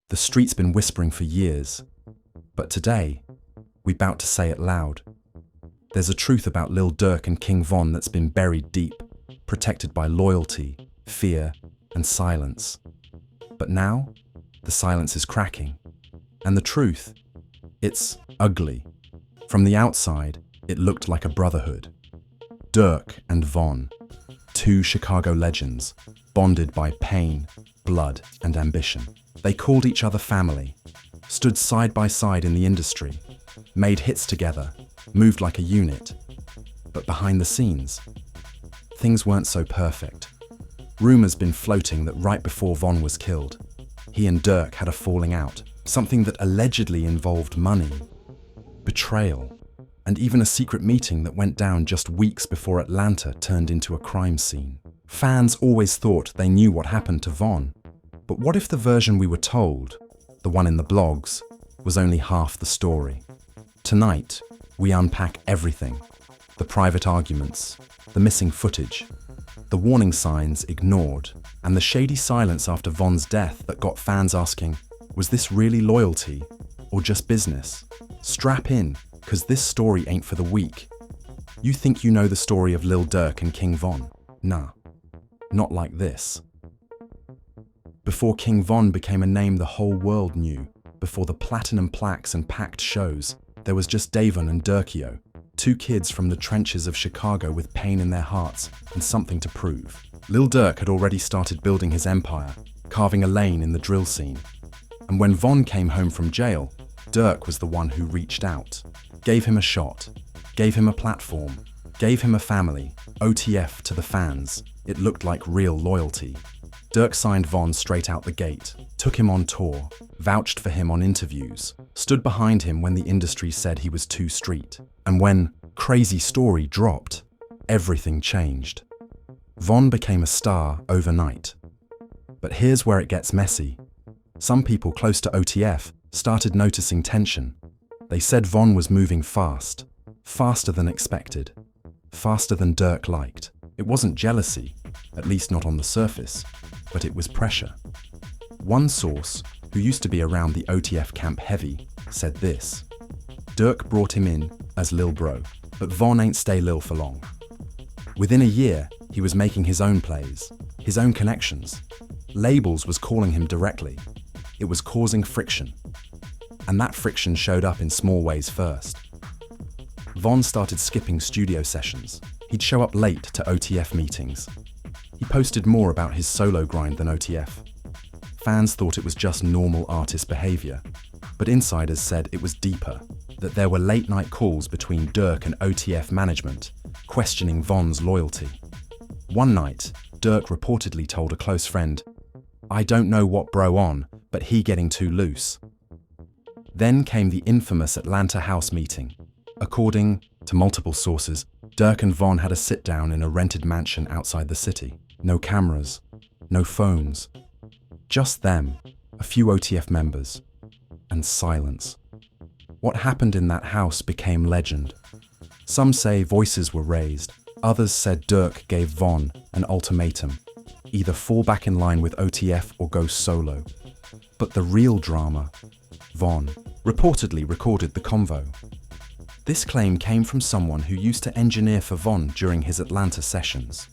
The street's been whispering for years, but today, we're about to say it loud. There's a truth about Lil Durk and King Von that's been buried deep, protected by loyalty, fear, and silence. But now, the silence is cracking. And the truth, it's ugly. From the outside, it looked like a brotherhood. Durk and Von, two Chicago legends, bonded by pain, blood, and ambition. They called each other family, stood side by side in the industry, made hits together, moved like a unit. But behind the scenes, things weren't so perfect. Rumors been floating that right before Von was killed, he and Durk had a falling out, something that allegedly involved money, betrayal, and even a secret meeting that went down just weeks before Atlanta turned into a crime scene. Fans always thought they knew what happened to Von, but what if the version we were told, the one in the blogs, was only half the story? Tonight, we unpack everything. The private arguments, the missing footage, the warning signs ignored, and the shady silence after Von's death that got fans asking, was this really loyalty or just business? Strap in, because this story ain't for the weak. You think you know the story of Lil Durk and King Von? Nah, not like this. Before King Von became a name the whole world knew, before the platinum plaques and packed shows, there was just Davon and Durkio, two kids from the trenches of Chicago with pain in their hearts and something to prove. Lil Durk had already started building his empire, carving a lane in the drill scene. And when Von came home from jail, Durk was the one who reached out, gave him a shot, gave him a platform, gave him a family, OTF to the fans. It looked like real loyalty. Durk signed Von straight out the gate, took him on tour, vouched for him on interviews, stood behind him when the industry said he was too street. And when Crazy Story dropped, everything changed. Von became a star overnight. But here's where it gets messy. Some people close to OTF started noticing tension. They said Von was moving fast, faster than expected, faster than Durk liked. It wasn't jealousy, at least not on the surface, but it was pressure. One source, who used to be around the OTF camp heavy, said this: Durk brought him in as Lil Bro, but Von ain't stay Lil for long. Within a year, he was making his own plays, his own connections. Labels was calling him directly. It was causing friction. And that friction showed up in small ways first. Von started skipping studio sessions. He'd show up late to OTF meetings. He posted more about his solo grind than OTF. Fans thought it was just normal artist behavior, but insiders said it was deeper, that there were late-night calls between Durk and OTF management, questioning Von's loyalty. One night, Durk reportedly told a close friend, "I don't know what bro on, but he getting too loose." Then came the infamous Atlanta house meeting. According to multiple sources, Durk and Von had a sit-down in a rented mansion outside the city. No cameras, no phones, just them, a few OTF members, and silence. What happened in that house became legend. Some say voices were raised, others said Durk gave Von an ultimatum, either fall back in line with OTF or go solo. But the real drama, Von reportedly recorded the convo. This claim came from someone who used to engineer for Von during his Atlanta sessions.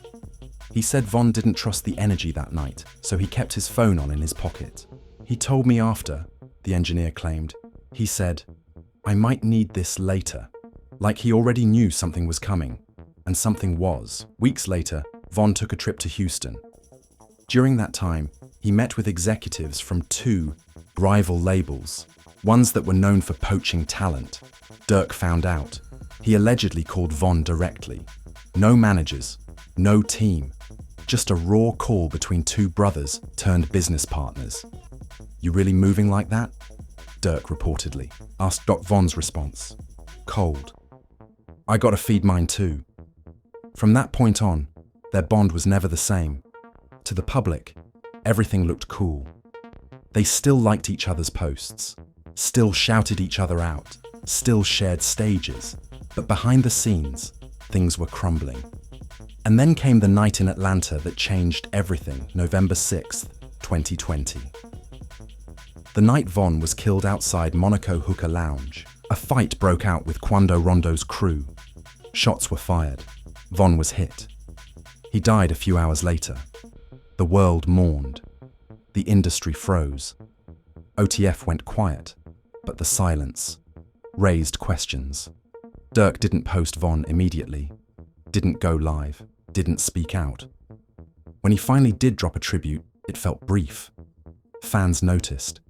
He said Von didn't trust the energy that night, so he kept his phone on in his pocket. He told me after, the engineer claimed. He said, "I might need this later." Like he already knew something was coming, and something was. Weeks later, Von took a trip to Houston. During that time, he met with executives from two rival labels, ones that were known for poaching talent. Durk found out. He allegedly called Von directly. No managers, no team, just a raw call between two brothers turned business partners. "You really moving like that?" Durk reportedly asked. Von's response: "Cold. I gotta feed mine too." From that point on, their bond was never the same. To the public, everything looked cool. They still liked each other's posts, still shouted each other out, still shared stages, but behind the scenes, things were crumbling. And then came the night in Atlanta that changed everything, November 6th, 2020. The night Von was killed outside Monaco Hookah Lounge, a fight broke out with Quando Rondo's crew. Shots were fired. Von was hit. He died a few hours later. The world mourned. The industry froze. OTF went quiet, but the silence raised questions. Durk didn't post Von immediately, didn't go live, didn't speak out. When he finally did drop a tribute, it felt brief. Fans noticed.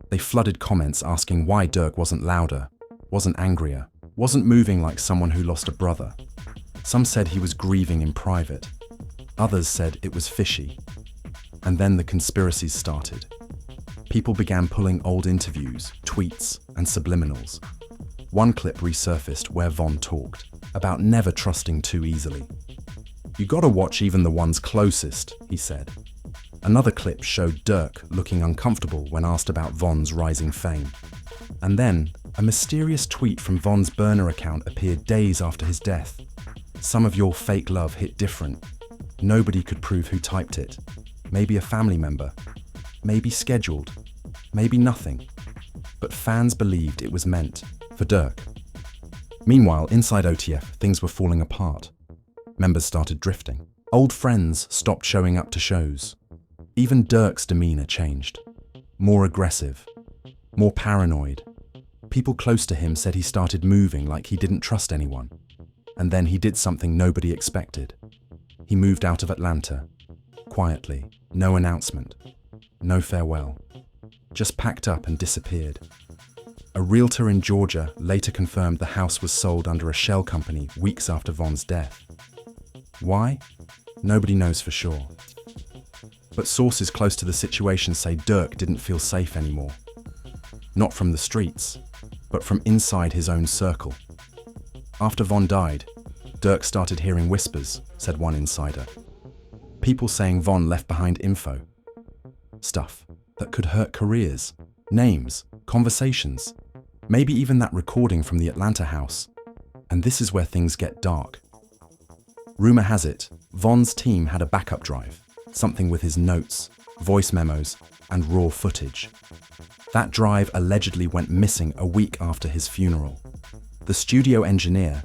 They flooded comments asking why Durk wasn't louder, wasn't angrier, wasn't moving like someone who lost a brother. Some said he was grieving in private. Others said it was fishy. And then the conspiracies started. People began pulling old interviews, tweets, and subliminals. One clip resurfaced where Von talked about never trusting too easily. "You gotta watch even the ones closest," he said. Another clip showed Durk looking uncomfortable when asked about Von's rising fame. And then, a mysterious tweet from Von's burner account appeared days after his death. "Some of your fake love hit different. Nobody could prove who typed it. Maybe a family member. Maybe scheduled. Maybe nothing." But fans believed it was meant for Durk. Meanwhile, inside OTF, things were falling apart. Members started drifting. Old friends stopped showing up to shows. Even Durk's demeanor changed. More aggressive. More paranoid. People close to him said he started moving like he didn't trust anyone. And then he did something nobody expected. He moved out of Atlanta. Quietly. No announcement. No farewell. Just packed up and disappeared. A realtor in Georgia later confirmed the house was sold under a shell company weeks after Von's death. Why? Nobody knows for sure. But sources close to the situation say Durk didn't feel safe anymore. Not from the streets, but from inside his own circle. After Von died, Durk started hearing whispers, said one insider. People saying Von left behind info. Stuff that could hurt careers, names, conversations, maybe even that recording from the Atlanta house. And this is where things get dark. Rumor has it, Von's team had a backup drive, something with his notes, voice memos, and raw footage. That drive allegedly went missing a week after his funeral. The studio engineer,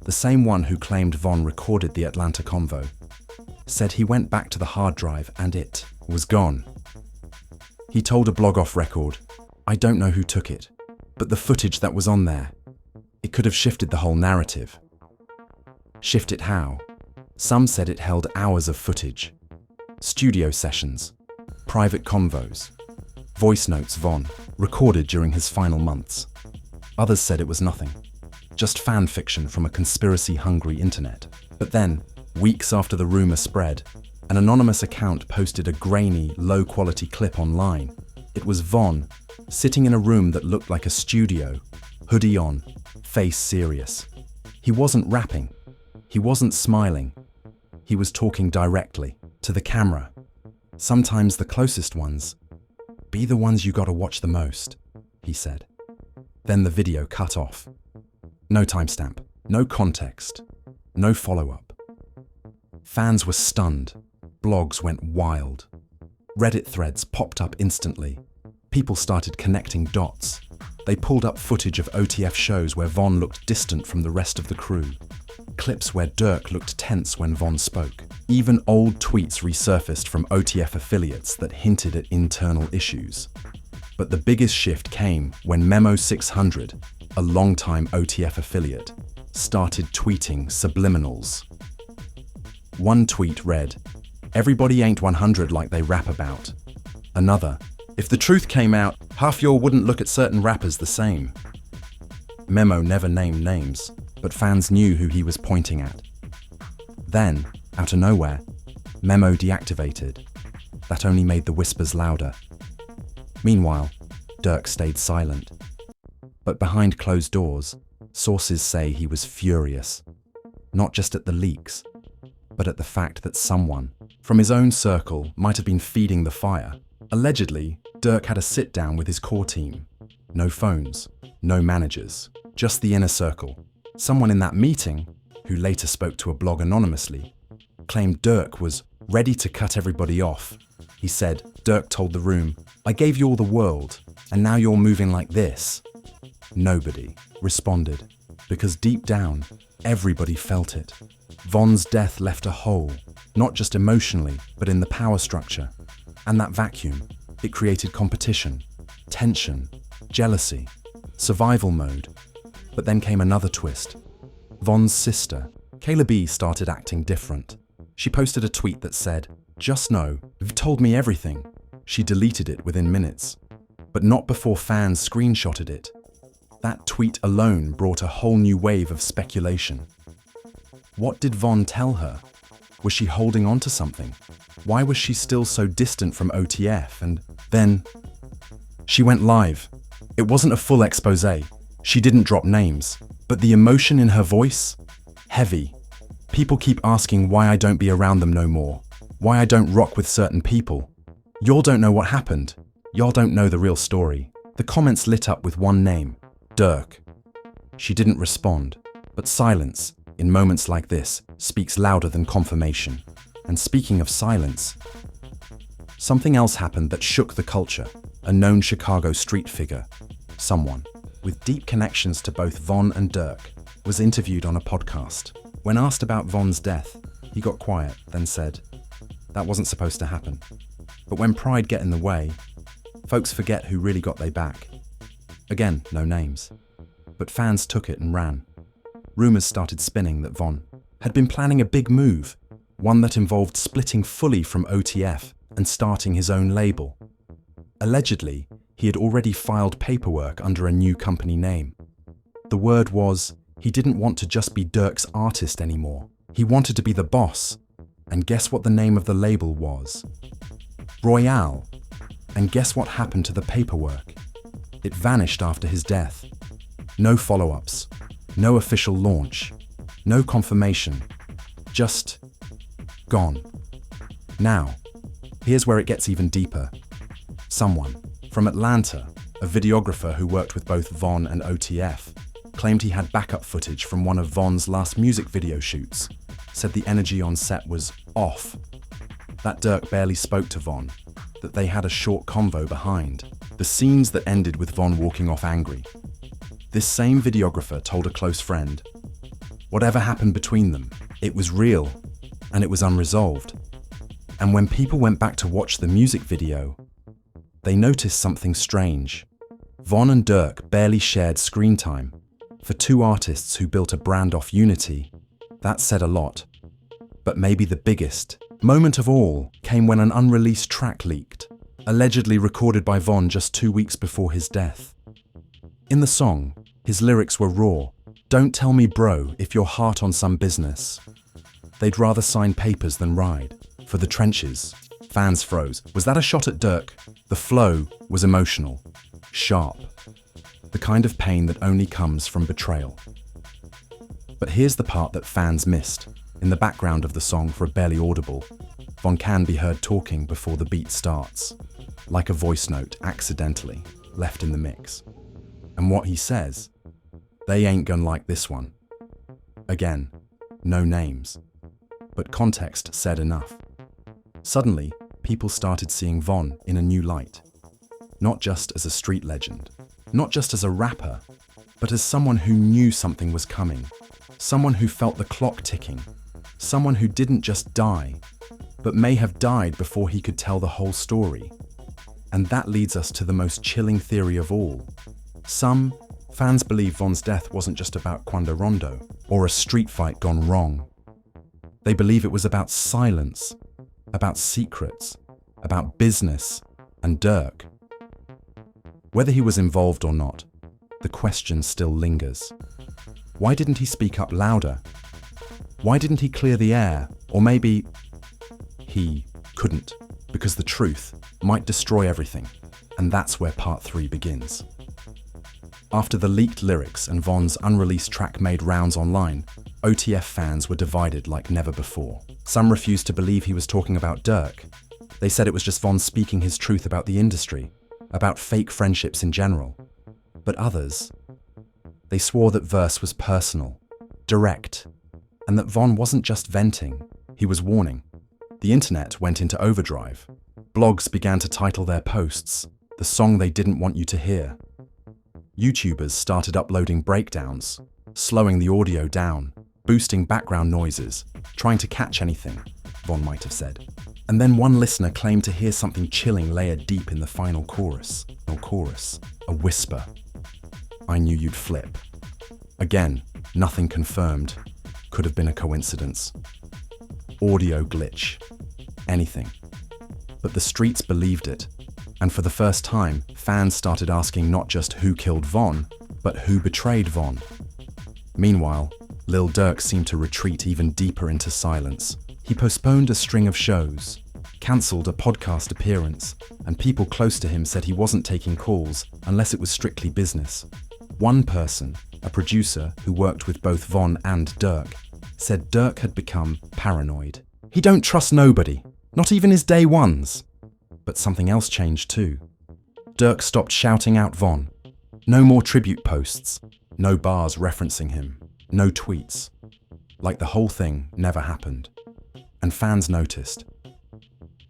the same one who claimed Von recorded the Atlanta convo, said he went back to the hard drive and it was gone. He told a blog off record, "I don't know who took it, but the footage that was on there, it could have shifted the whole narrative." Shift it how? Some said it held hours of footage. Studio sessions, private convos, voice notes Von recorded during his final months. Others said it was nothing, just fan fiction from a conspiracy-hungry internet. But then, weeks after the rumor spread, an anonymous account posted a grainy, low-quality clip online. It was Von, sitting in a room that looked like a studio, hoodie on, face serious. He wasn't rapping. He wasn't smiling. He was talking directly to the camera. Sometimes the closest ones. "Be the ones you gotta watch the most," he said. Then the video cut off. No timestamp, no context, no follow-up. Fans were stunned. Blogs went wild. Reddit threads popped up instantly. People started connecting dots. They pulled up footage of OTF shows where Von looked distant from the rest of the crew. Clips where Durk looked tense when Von spoke. Even old tweets resurfaced from OTF affiliates that hinted at internal issues. But the biggest shift came when Memo 600, a longtime OTF affiliate, started tweeting subliminals. One tweet read, "Everybody ain't 100 like they rap about." Another, "If the truth came out, half y'all wouldn't look at certain rappers the same." Memo never named names, but fans knew who he was pointing at. Then, out of nowhere, Memo deactivated. That only made the whispers louder. Meanwhile, Durk stayed silent. But behind closed doors, sources say he was furious. Not just at the leaks, but at the fact that someone from his own circle might have been feeding the fire. Allegedly, Durk had a sit-down with his core team. No phones, no managers, just the inner circle. Someone in that meeting, who later spoke to a blog anonymously, claimed Durk was ready to cut everybody off, He said, Durk told the room, "I gave you all the world, and now you're moving like this." Nobody responded, because deep down, everybody felt it. Von's death left a hole, not just emotionally, but in the power structure. And that vacuum, it created competition, tension, jealousy, survival mode. But then came another twist. Von's sister, Kayla B, started acting different. She posted a tweet that said, "Just know, you've told me everything." She deleted it within minutes, but not before fans screenshotted it. That tweet alone brought a whole new wave of speculation. What did Von tell her? Was she holding on to something? Why was she still so distant from OTF? And then she went live. It wasn't a full expose. She didn't drop names, but the emotion in her voice? Heavy. People keep asking why I don't be around them no more. Why I don't rock with certain people. Y'all don't know what happened. Y'all don't know the real story. The comments lit up with one name, Durk. She didn't respond, but silence, in moments like this, speaks louder than confirmation. And speaking of silence, something else happened that shook the culture. A known Chicago street figure, someone with deep connections to both Von and Durk, was interviewed on a podcast. When asked about Von's death, he got quiet, then said, "That wasn't supposed to happen." But when pride get in the way, folks forget who really got their back. Again, no names. But fans took it and ran. Rumours started spinning that Von had been planning a big move, one that involved splitting fully from OTF and starting his own label. Allegedly, he had already filed paperwork under a new company name. The word was, he didn't want to just be Durk's artist anymore. He wanted to be the boss. And guess what the name of the label was? Royale. And guess what happened to the paperwork? It vanished after his death. No follow-ups, no official launch, no confirmation, just gone. Now, here's where it gets even deeper. Someone from Atlanta, a videographer who worked with both Von and OTF, claimed he had backup footage from one of Von's last music video shoots, said the energy on set was off, that Durk barely spoke to Von, that they had a short convo behind, the scenes that ended with Von walking off angry. This same videographer told a close friend, whatever happened between them, it was real, and it was unresolved. And when people went back to watch the music video, they noticed something strange. Von and Durk barely shared screen time. For two artists who built a brand off unity, that said a lot. But maybe the biggest moment of all came when an unreleased track leaked, allegedly recorded by Von just 2 weeks before his death. In the song, his lyrics were raw. "Don't tell me, bro, if you're heart on some business." They'd rather sign papers than ride. For the trenches, fans froze. Was that a shot at Durk? The flow was emotional, sharp, the kind of pain that only comes from betrayal. But here's the part that fans missed. In the background of the song, for a barely audible, Von can be heard talking before the beat starts, like a voice note accidentally left in the mix. And what he says, "They ain't gonna like this one." Again, no names, but context said enough. Suddenly, people started seeing Von in a new light, not just as a street legend, not just as a rapper, but as someone who knew something was coming, someone who felt the clock ticking, someone who didn't just die, but may have died before he could tell the whole story. And that leads us to the most chilling theory of all. Some fans believe Von's death wasn't just about Quando Rondo or a street fight gone wrong. They believe it was about silence, about secrets, about business and Durk. Whether he was involved or not, the question still lingers. Why didn't he speak up louder? Why didn't he clear the air? Or maybe he couldn't, because the truth might destroy everything. And that's where part 3 begins. After the leaked lyrics and Von's unreleased track made rounds online, OTF fans were divided like never before. Some refused to believe he was talking about Durk. They said it was just Von speaking his truth about the industry, about fake friendships in general. But others, they swore that verse was personal, direct, and that Von wasn't just venting, he was warning. The internet went into overdrive. Blogs began to title their posts, "The Song They Didn't Want You to Hear." YouTubers started uploading breakdowns, slowing the audio down, boosting background noises, trying to catch anything, Vonn might have said. And then one listener claimed to hear something chilling layered deep in the final chorus. A whisper. "I knew you'd flip." Again, nothing confirmed. Could have been a coincidence. Audio glitch. Anything. But the streets believed it. And for the first time, fans started asking not just who killed Vonn, but who betrayed Vonn. Meanwhile, Lil Durk seemed to retreat even deeper into silence. He postponed a string of shows, cancelled a podcast appearance, and people close to him said he wasn't taking calls unless it was strictly business. One person, a producer who worked with both Vonn and Durk, said Durk had become paranoid. He don't trust nobody, not even his day ones. But something else changed too. Durk stopped shouting out Vonn. No more tribute posts, no bars referencing him, no tweets. Like the whole thing never happened. And fans noticed.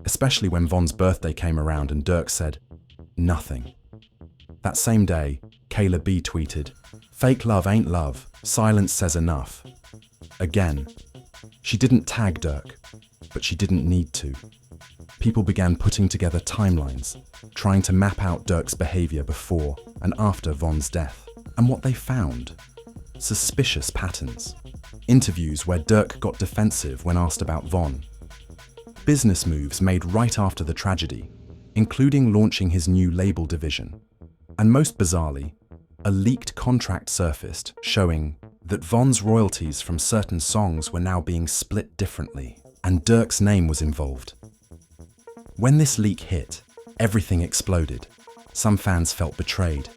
Especially when Vonn's birthday came around and Durk said, "Nothing." That same day, Kayla B tweeted, "Fake love ain't love, silence says enough." Again, she didn't tag Durk, but she didn't need to. People began putting together timelines, trying to map out Durk's behavior before and after Vonn's death. And what they found? Suspicious patterns. Interviews where Durk got defensive when asked about Vonn. Business moves made right after the tragedy, including launching his new label division. And most bizarrely, a leaked contract surfaced showing that Vonn's royalties from certain songs were now being split differently, and Durk's name was involved. When this leak hit, everything exploded. Some fans felt betrayed.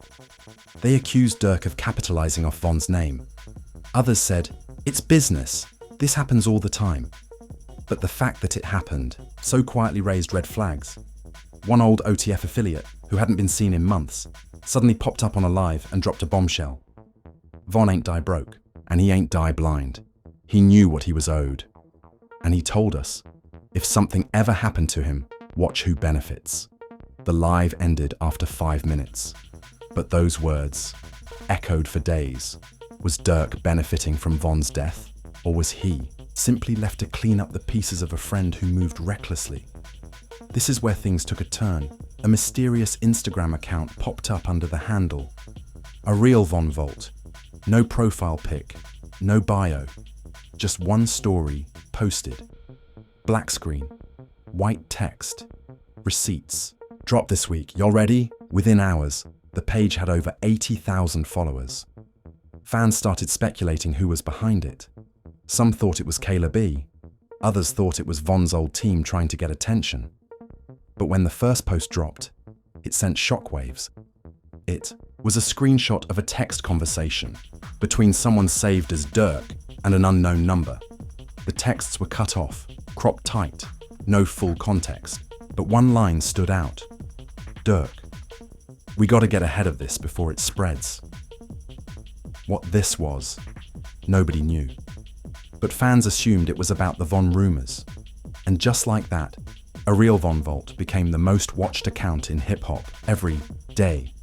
They accused Durk of capitalizing off Vonn's name. Others said, "It's business. This happens all the time." But the fact that it happened so quietly raised red flags. One old OTF affiliate, who hadn't been seen in months, suddenly popped up on a live and dropped a bombshell. Vonn ain't die broke, and he ain't die blind. He knew what he was owed. And he told us, if something ever happened to him, watch who benefits. The live ended after 5 minutes. But those words, echoed for days. Was Durk benefiting from Vonn's death? Or was he simply left to clean up the pieces of a friend who moved recklessly? This is where things took a turn. A mysterious Instagram account popped up under the handle. A real Vonn Vault. No profile pic, no bio. Just one story posted. Black screen, white text, receipts. Dropped this week, y'all ready? Within hours, the page had over 80,000 followers. Fans started speculating who was behind it. Some thought it was Kayla B. Others thought it was Vonn's old team trying to get attention. But when the first post dropped, it sent shockwaves. It was a screenshot of a text conversation between someone saved as Durk and an unknown number. The texts were cut off, cropped tight, no full context, but one line stood out. Durk, we gotta get ahead of this before it spreads. What this was, nobody knew. But fans assumed it was about the Vonn rumors. And just like that, a real Vonn Vault became the most watched account in hip-hop every day.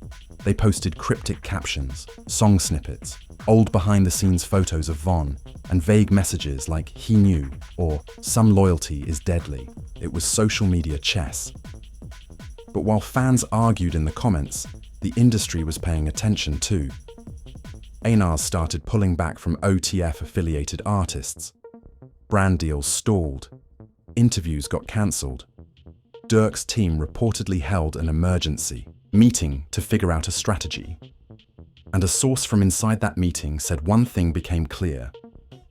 They posted cryptic captions, song snippets, old behind-the-scenes photos of Vonn, and vague messages like "he knew" or "some loyalty is deadly." It was social media chess. But while fans argued in the comments, the industry was paying attention too. A&Rs started pulling back from OTF-affiliated artists. Brand deals stalled. Interviews got cancelled. Durk's team reportedly held an emergency meeting to figure out a strategy. And a source from inside that meeting said one thing became clear.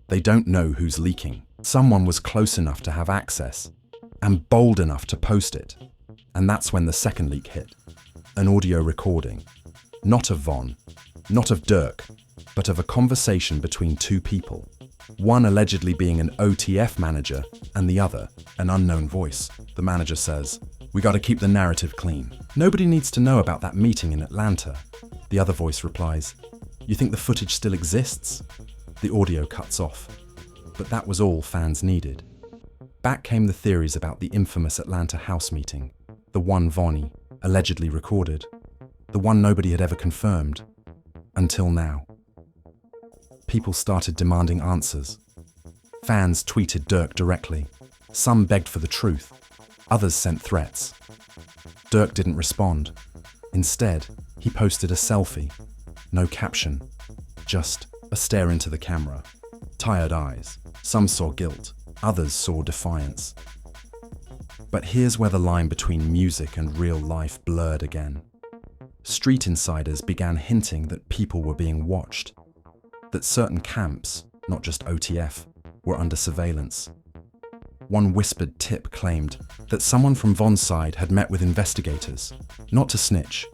They don't know who's leaking. Someone was close enough to have access and bold enough to post it. And that's when the second leak hit. An audio recording. Not of Vonn, not of Durk, but of a conversation between two people. One allegedly being an OTF manager and the other an unknown voice. The manager says, "We gotta keep the narrative clean. Nobody needs to know about that meeting in Atlanta." The other voice replies, "You think the footage still exists?" The audio cuts off. But that was all fans needed. Back came the theories about the infamous Atlanta house meeting. The one Vonnie allegedly recorded. The one nobody had ever confirmed. Until now. People started demanding answers. Fans tweeted Durk directly. Some begged for the truth. Others sent threats. Durk didn't respond. Instead, he posted a selfie. No caption. Just a stare into the camera. Tired eyes. Some saw guilt. Others saw defiance. But here's where the line between music and real life blurred again. Street insiders began hinting that people were being watched. That certain camps, not just OTF, were under surveillance. One whispered tip claimed that someone from Von's side had met with investigators, not to snitch,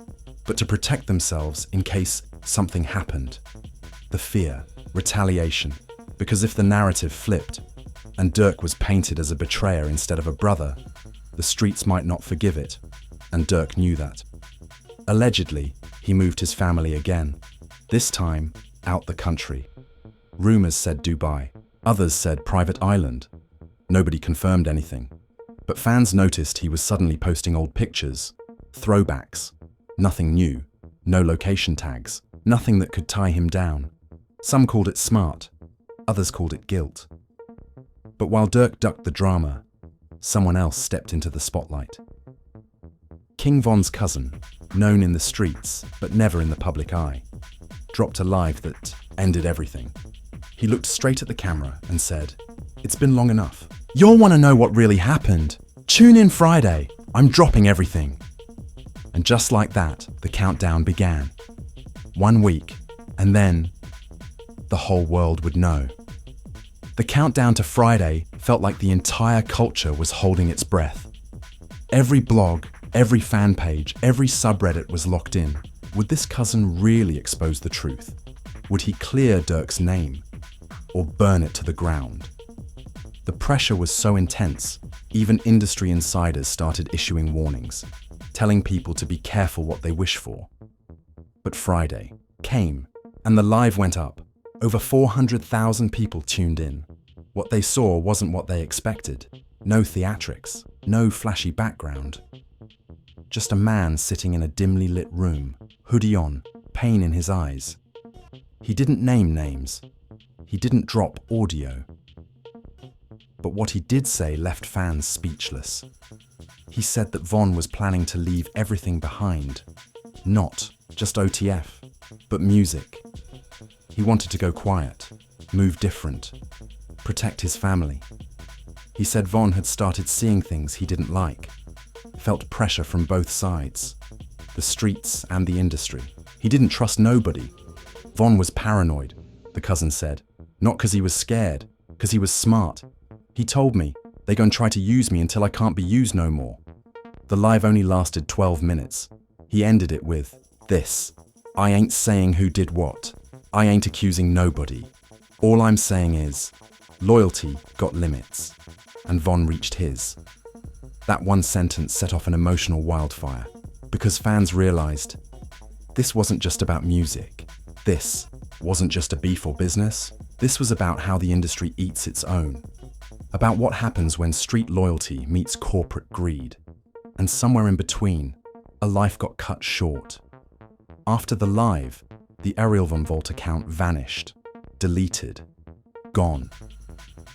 but to protect themselves in case something happened. The fear, retaliation, because if the narrative flipped and Durk was painted as a betrayer instead of a brother, the streets might not forgive it, and Durk knew that. Allegedly, he moved his family again, this time out the country. Rumors said Dubai, others said private island. Nobody confirmed anything, but fans noticed he was suddenly posting old pictures, throwbacks, nothing new, no location tags, nothing that could tie him down. Some called it smart, others called it guilt. But while Durk ducked the drama, someone else stepped into the spotlight. King Von's cousin, known in the streets but never in the public eye, dropped a live that ended everything. He looked straight at the camera and said, "It's been long enough. You'll want to know what really happened. Tune in Friday. I'm dropping everything." And just like that, the countdown began. 1 week, and then the whole world would know. The countdown to Friday felt like the entire culture was holding its breath. Every blog, every fan page, every subreddit was locked in. Would this cousin really expose the truth? Would he clear Durk's name? Or burn it to the ground? The pressure was so intense, even industry insiders started issuing warnings, telling people to be careful what they wish for. But Friday came, and the live went up. Over 400,000 people tuned in. What they saw wasn't what they expected. No theatrics, no flashy background. Just a man sitting in a dimly lit room, hoodie on, pain in his eyes. He didn't name names. He didn't drop audio. But what he did say left fans speechless. He said that Von was planning to leave everything behind. Not just OTF, but music. He wanted to go quiet, move different, protect his family. He said Von had started seeing things he didn't like, felt pressure from both sides, the streets and the industry. He didn't trust nobody. Von was paranoid, the cousin said. Not because he was scared, because he was smart. He told me, they gon' try to use me until I can't be used no more. The live only lasted 12 minutes. He ended it with, this, "I ain't saying who did what. I ain't accusing nobody. All I'm saying is, loyalty got limits." And Von reached his. That one sentence set off an emotional wildfire, because fans realized this wasn't just about music. This wasn't just a beef or business. This was about how the industry eats its own. About what happens when street loyalty meets corporate greed. And somewhere in between, a life got cut short. After the live, the Ariel Von Volt account vanished, deleted, gone.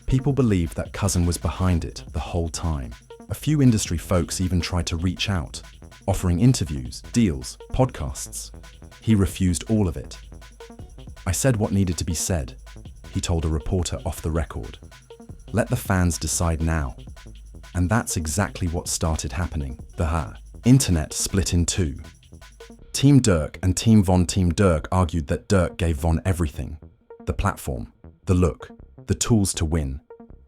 People believed that cousin was behind it the whole time. A few industry folks even tried to reach out, offering interviews, deals, podcasts. He refused all of it. "I said what needed to be said," he told a reporter off the record. "Let the fans decide now." And that's exactly what started happening. The internet split in two. Team Durk and Team Von Team Durk argued that Durk gave Von everything. The platform, the look, the tools to win.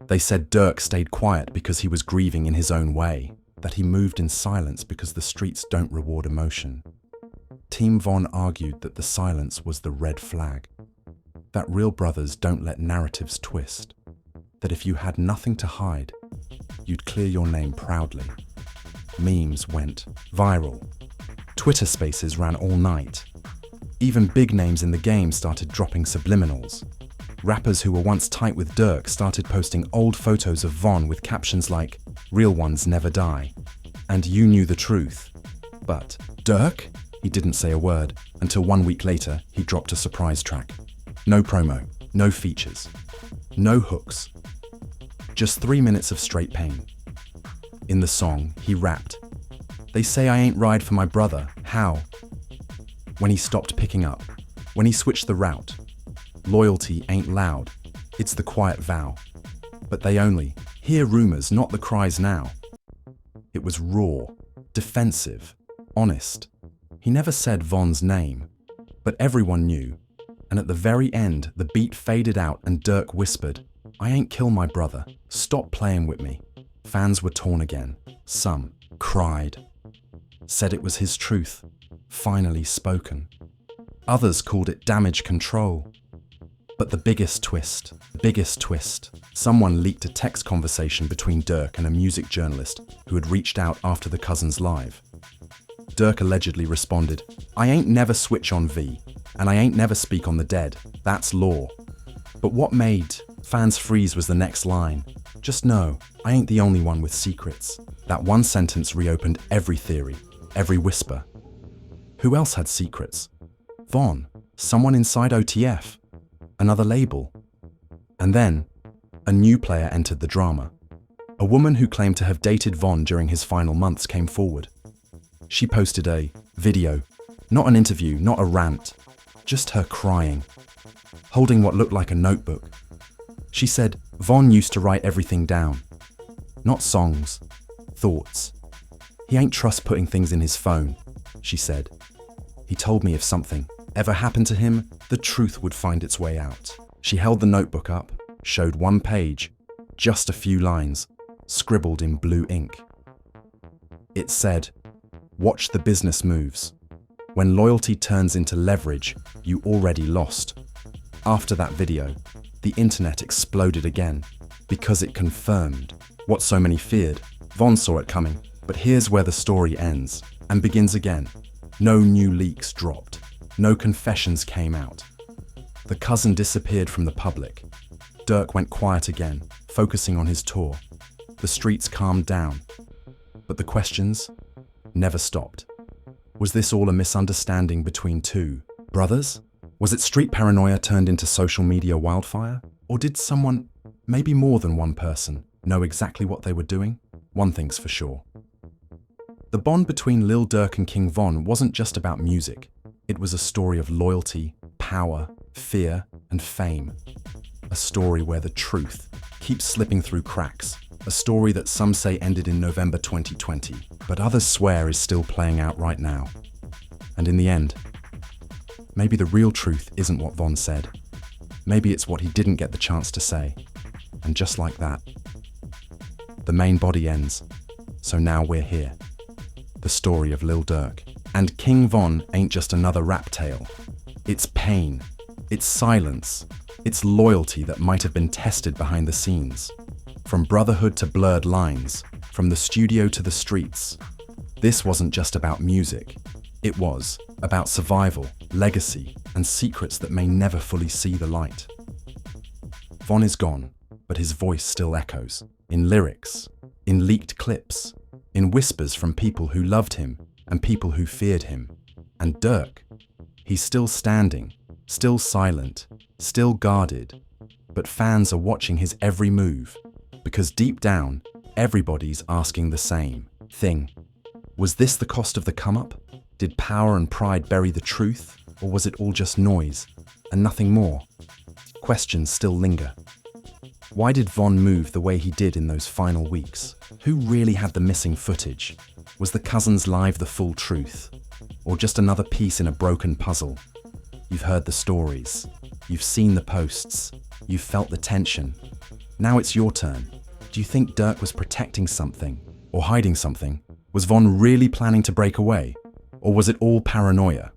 They said Durk stayed quiet because he was grieving in his own way, that he moved in silence because the streets don't reward emotion. Team Von argued that the silence was the red flag, that real brothers don't let narratives twist, that if you had nothing to hide, you'd clear your name proudly. Memes went viral. Twitter spaces ran all night. Even big names in the game started dropping subliminals. Rappers who were once tight with Durk started posting old photos of Von with captions like, "Real ones never die." And you knew the truth. But Durk? He didn't say a word until 1 week later he dropped a surprise track. No promo, no features, no hooks. Just 3 minutes of straight pain. In the song, he rapped, "They say I ain't ride for my brother, how?" When he stopped picking up, when he switched the route, loyalty ain't loud, it's the quiet vow. But they only hear rumors, not the cries now. It was raw, defensive, honest. He never said Von's name, but everyone knew. And at the very end, the beat faded out and Durk whispered, "I ain't kill my brother, stop playing with me." Fans were torn again. Some cried, said it was his truth, finally spoken. Others called it damage control. But the biggest twist, someone leaked a text conversation between Durk and a music journalist who had reached out after the Cousins Live. Durk allegedly responded, "I ain't never switch on V, and I ain't never speak on the dead, that's law." But what made fans freeze was the next line. "Just know, I ain't the only one with secrets." That one sentence reopened every theory, every whisper. Who else had secrets? Von, someone inside OTF, another label. And then, a new player entered the drama. A woman who claimed to have dated Von during his final months came forward. She posted a video, not an interview, not a rant, just her crying, holding what looked like a notebook. She said Von used to write everything down, not songs, thoughts. He ain't trust putting things in his phone, she said. He told me if something ever happened to him, the truth would find its way out. She held the notebook up, showed one page, just a few lines, scribbled in blue ink. It said, "Watch the business moves. When loyalty turns into leverage, you already lost." After that video, the internet exploded again, because it confirmed what so many feared. Von saw it coming, but here's where the story ends and begins again. No new leaks dropped. No confessions came out. The cousin disappeared from the public. Durk went quiet again, focusing on his tour. The streets calmed down. But the questions never stopped. Was this all a misunderstanding between two brothers? Was it street paranoia turned into social media wildfire? Or did someone, maybe more than one person, know exactly what they were doing? One thing's for sure. The bond between Lil Durk and King Von wasn't just about music. It was a story of loyalty, power, fear, and fame. A story where the truth keeps slipping through cracks. A story that some say ended in November 2020, but others swear is still playing out right now. And in the end, maybe the real truth isn't what Von said. Maybe it's what he didn't get the chance to say. And just like that, the main body ends. So now we're here. The story of Lil Durk. And King Von ain't just another rap tale. It's pain, it's silence, it's loyalty that might have been tested behind the scenes. From brotherhood to blurred lines, from the studio to the streets. This wasn't just about music. It was about survival, legacy, and secrets that may never fully see the light. Von is gone, but his voice still echoes. In lyrics, in leaked clips, in whispers from people who loved him and people who feared him. And Durk, he's still standing, still silent, still guarded, but fans are watching his every move, because deep down, everybody's asking the same thing. Was this the cost of the come-up? Did power and pride bury the truth, or was it all just noise, and nothing more? Questions still linger. Why did Von move the way he did in those final weeks? Who really had the missing footage? Was the Cousins Live the full truth? Or just another piece in a broken puzzle? You've heard the stories. You've seen the posts. You've felt the tension. Now it's your turn. Do you think Durk was protecting something? Or hiding something? Was Von really planning to break away? Or was it all paranoia?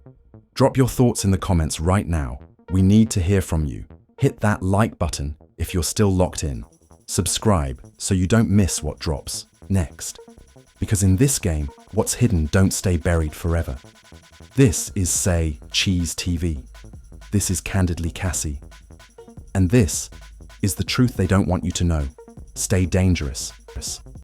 Drop your thoughts in the comments right now. We need to hear from you. Hit that like button if you're still locked in. Subscribe so you don't miss what drops next. Because in this game, what's hidden don't stay buried forever. This is Say Cheese TV. This is Candidly Cassie. And this is the truth they don't want you to know. Stay dangerous.